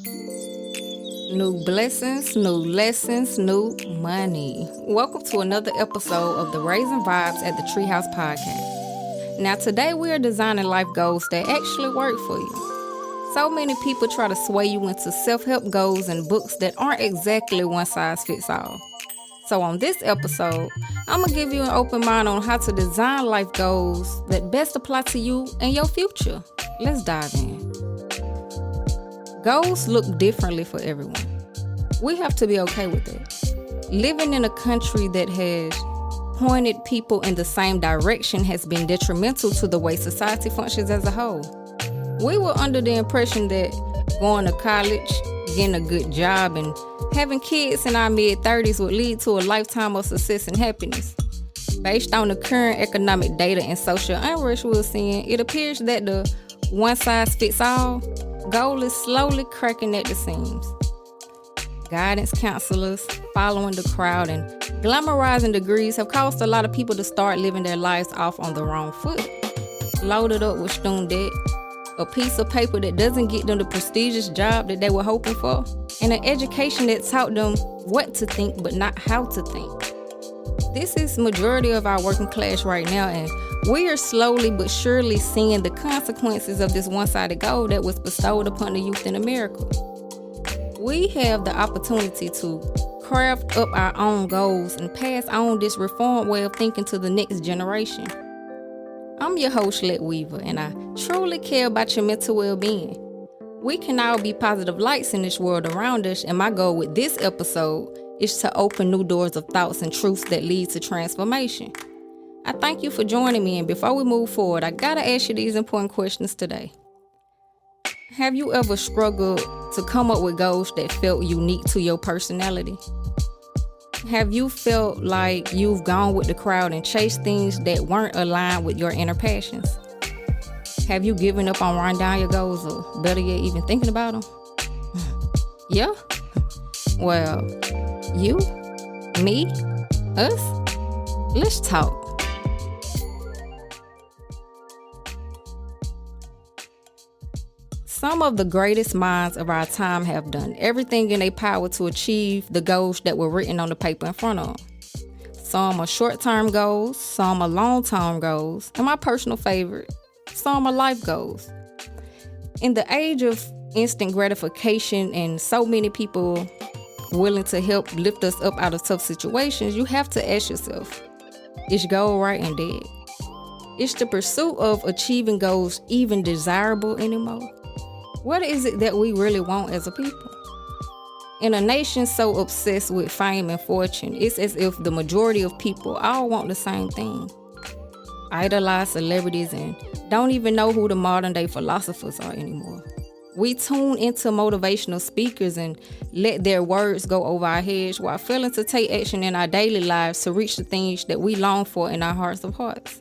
New blessings, new lessons, new money. Welcome to another episode of the Raising Vibes at the Treehouse Podcast. Now, today we are designing life goals that actually work for you. So many people try to sway you into self-help goals and books that aren't exactly one size fits all. So on this episode, I'm going to give you an open mind on how to design life goals that best apply to you and your future. Let's dive in. Goals look differently for everyone. We have to be okay with it. Living in a country that has pointed people in the same direction has been detrimental to the way society functions as a whole. We were under the impression that going to college, getting a good job, and having kids in our mid-30s would lead to a lifetime of success and happiness. Based on the current economic data and social unrest we're seeing, it appears that the one-size-fits-all goal is slowly cracking at the seams. Guidance counselors, following the crowd, and glamorizing degrees have caused a lot of people to start living their lives off on the wrong foot. Loaded up with student debt, a piece of paper that doesn't get them the prestigious job that they were hoping for, and an education that taught them what to think but not how to think. This is majority of our working class right now, and we are slowly but surely seeing the consequences of this one-sided goal that was bestowed upon the youth in America. We have the opportunity to craft up our own goals and pass on this reformed way of thinking to the next generation. I'm your host, Lette Weaver, and I truly care about your mental well-being. We can all be positive lights in this world around us, and my goal with this episode is to open new doors of thoughts and truths that lead to transformation. I thank you for joining me, and before we move forward, I gotta ask you these important questions today. Have you ever struggled to come up with goals that felt unique to your personality? Have you felt like you've gone with the crowd and chased things that weren't aligned with your inner passions? Have you given up on writing down your goals, or better yet, even thinking about them? Yeah? Well, you, me, us, let's talk. Some of the greatest minds of our time have done everything in their power to achieve the goals that were written on the paper in front of them. Some are short-term goals, some are long-term goals, and my personal favorite, some are life goals. In the age of instant gratification and so many people willing to help lift us up out of tough situations, you have to ask yourself, is goal right and dead? Is the pursuit of achieving goals even desirable anymore? What is it that we really want as a people? In a nation so obsessed with fame and fortune, it's as if the majority of people all want the same thing. Idolize celebrities and don't even know who the modern day philosophers are anymore. We tune into motivational speakers and let their words go over our heads while failing to take action in our daily lives to reach the things that we long for in our hearts of hearts.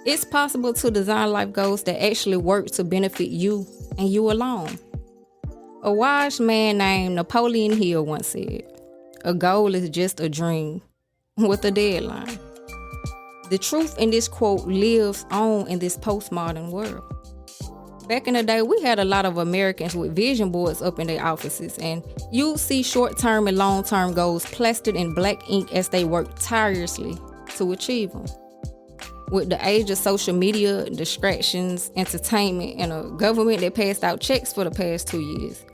It's possible to design life goals that actually work to benefit you and you alone. A wise man named Napoleon Hill once said, "A goal is just a dream with a deadline." The truth in this quote lives on in this postmodern world. Back in the day, we had a lot of Americans with vision boards up in their offices, and you'd see short-term and long-term goals plastered in black ink as they worked tirelessly to achieve them. With the age of social media, distractions, entertainment, and a government that passed out checks for the past 2 years,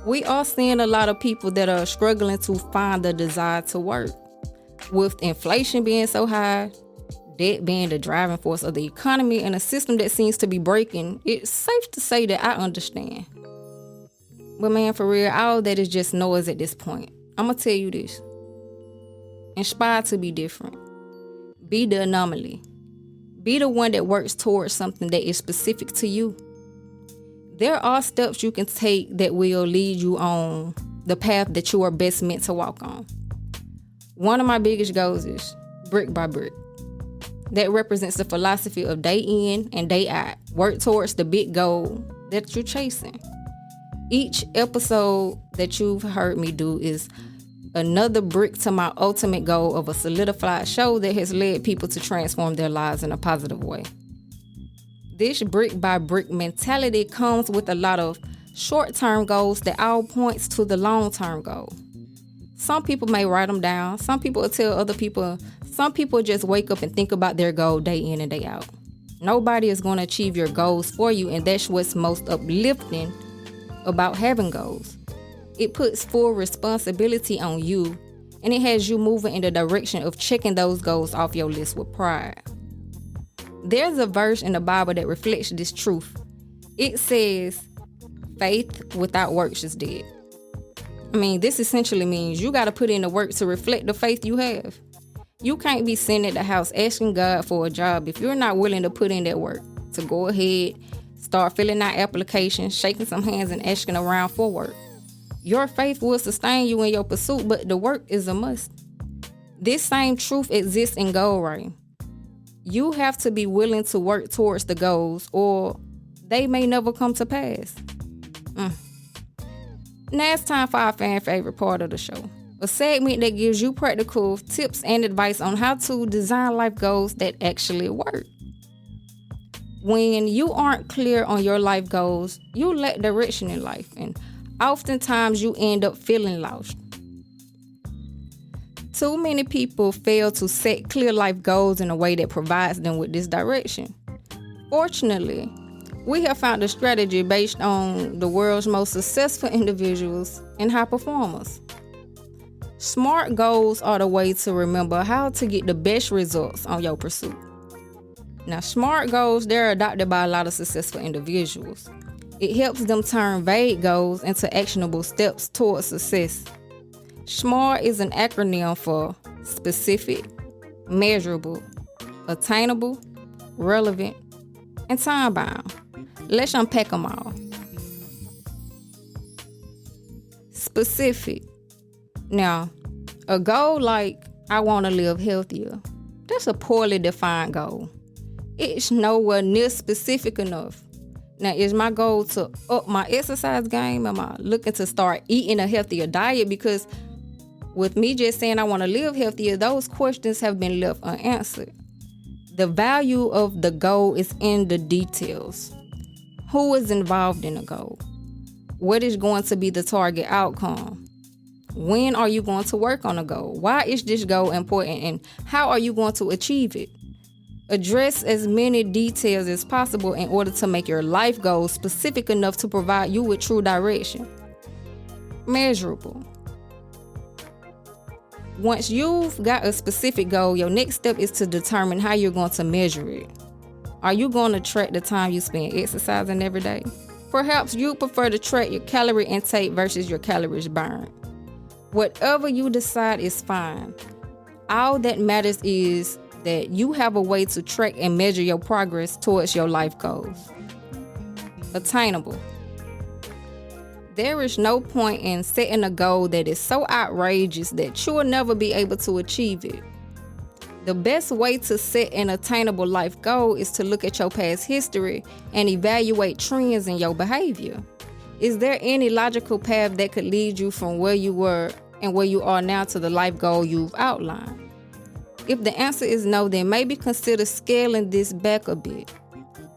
we are seeing a lot of people that are struggling to find the desire to work. With inflation being so high, debt being the driving force of the economy, and a system that seems to be breaking, it's safe to say that I understand. But man, for real, all that is just noise at this point. I'm gonna tell you this. Inspire to be different. Be the anomaly. Be the one that works towards something that is specific to you. There are steps you can take that will lead you on the path that you are best meant to walk on. One of my biggest goals is brick by brick. That represents the philosophy of day in and day out. Work towards the big goal that you're chasing. Each episode that you've heard me do is another brick to my ultimate goal of a solidified show that has led people to transform their lives in a positive way. This brick by brick mentality comes with a lot of short-term goals that all points to the long-term goal. Some people may write them down. Some people will tell other people. Some people just wake up and think about their goal day in and day out. Nobody is going to achieve your goals for you, and that's what's most uplifting about having goals. It puts full responsibility on you, and it has you moving in the direction of checking those goals off your list with pride. There's a verse in the Bible that reflects this truth. It says, faith without works is dead. This essentially means you got to put in the work to reflect the faith you have. You can't be sitting at the house asking God for a job if you're not willing to put in that work. To go ahead, start filling out applications, shaking some hands, and asking around for work. Your faith will sustain you in your pursuit, but the work is a must. This same truth exists in goal writing. You have to be willing to work towards the goals, or they may never come to pass. Now it's time for our fan favorite part of the show. A segment that gives you practical tips and advice on how to design life goals that actually work. When you aren't clear on your life goals, you lack direction in life, and oftentimes you end up feeling lost. Too many people fail to set clear life goals in a way that provides them with this direction. Fortunately, we have found a strategy based on the world's most successful individuals and high performers. SMART goals are the way to remember how to get the best results on your pursuit. Now, SMART goals, they're adopted by a lot of successful individuals. It helps them turn vague goals into actionable steps towards success. SMART is an acronym for specific, measurable, attainable, relevant, and time-bound. Let's unpack them all. Specific. Now, a goal like, I want to live healthier, that's a poorly defined goal. It's nowhere near specific enough. Now, is my goal to up my exercise game? Am I looking to start eating a healthier diet? Because with me just saying I want to live healthier, those questions have been left unanswered. The value of the goal is in the details. Who is involved in the goal? What is going to be the target outcome? When are you going to work on a goal? Why is this goal important, and how are you going to achieve it? Address as many details as possible in order to make your life goals specific enough to provide you with true direction. Measurable. Once you've got a specific goal, your next step is to determine how you're going to measure it. Are you going to track the time you spend exercising every day? Perhaps you prefer to track your calorie intake versus your calories burned. Whatever you decide is fine. All that matters is that you have a way to track and measure your progress towards your life goals. Attainable. There is no point in setting a goal that is so outrageous that you will never be able to achieve it. The best way to set an attainable life goal is to look at your past history and evaluate trends in your behavior. Is there any logical path that could lead you from where you were and where you are now to the life goal you've outlined? If the answer is no, then maybe consider scaling this back a bit.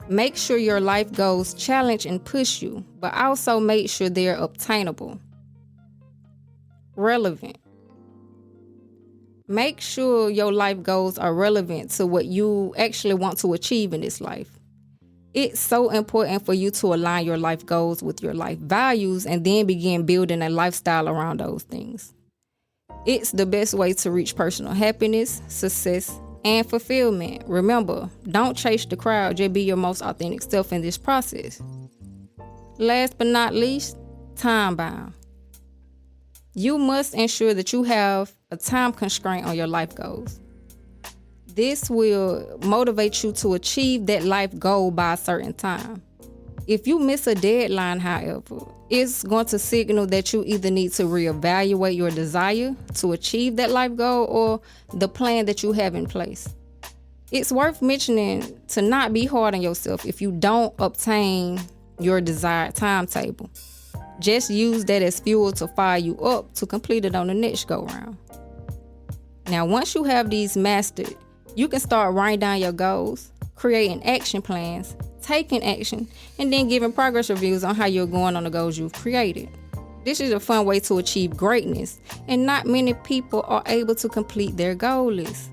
Make sure your life goals challenge and push you, but also make sure they're obtainable. Relevant. Make sure your life goals are relevant to what you actually want to achieve in this life. It's so important for you to align your life goals with your life values and then begin building a lifestyle around those things. It's the best way to reach personal happiness, success, and fulfillment. Remember, don't chase the crowd, just be your most authentic self in this process. Last but not least, time bound. You must ensure that you have a time constraint on your life goals. This will motivate you to achieve that life goal by a certain time. If you miss a deadline, however, it's going to signal that you either need to reevaluate your desire to achieve that life goal or the plan that you have in place. It's worth mentioning to not be hard on yourself if you don't obtain your desired timetable. Just use that as fuel to fire you up to complete it on the next go round. Now, once you have these mastered, you can start writing down your goals, creating action plans, taking action, and then giving progress reviews on how you're going on the goals you've created. This is a fun way to achieve greatness, and not many people are able to complete their goal list.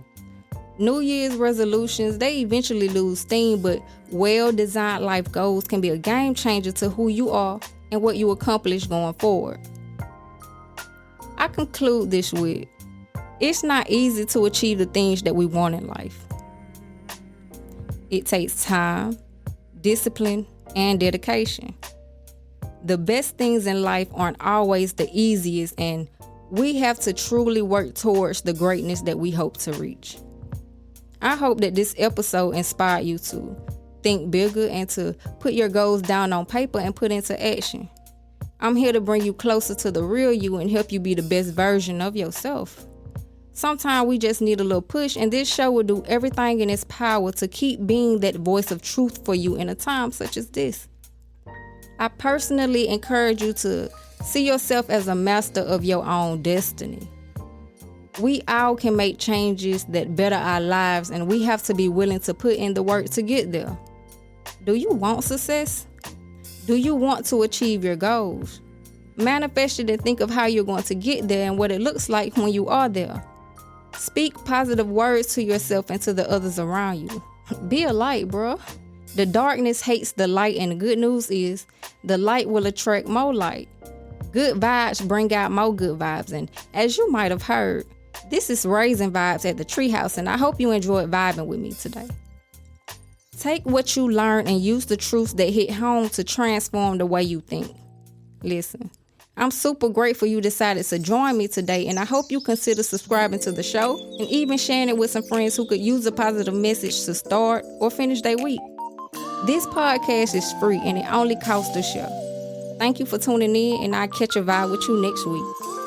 New Year's resolutions, they eventually lose steam, but well-designed life goals can be a game changer to who you are and what you accomplish going forward. I conclude this with, it's not easy to achieve the things that we want in life. It takes time, discipline, and dedication. The best things in life aren't always the easiest, and we have to truly work towards the greatness that we hope to reach. I hope that this episode inspired you to think bigger and to put your goals down on paper and put into action. I'm here to bring you closer to the real you and help you be the best version of yourself. Sometimes we just need a little push, and this show will do everything in its power to keep being that voice of truth for you in a time such as this. I personally encourage you to see yourself as a master of your own destiny. We all can make changes that better our lives, and we have to be willing to put in the work to get there. Do you want success? Do you want to achieve your goals? Manifest it and think of how you're going to get there and what it looks like when you are there. Speak positive words to yourself and to the others around you. Be a light, bro. The darkness hates the light, and the good news is the light will attract more light. Good vibes bring out more good vibes, and as you might have heard, this is Raising Vibes at the Treehouse, and I hope you enjoyed vibing with me today. Take what you learned and use the truths that hit home to transform the way you think. Listen, I'm super grateful you decided to join me today, and I hope you consider subscribing to the show and even sharing it with some friends who could use a positive message to start or finish their week. This podcast is free and it only costs a share. Thank you for tuning in, and I'll catch a vibe with you next week.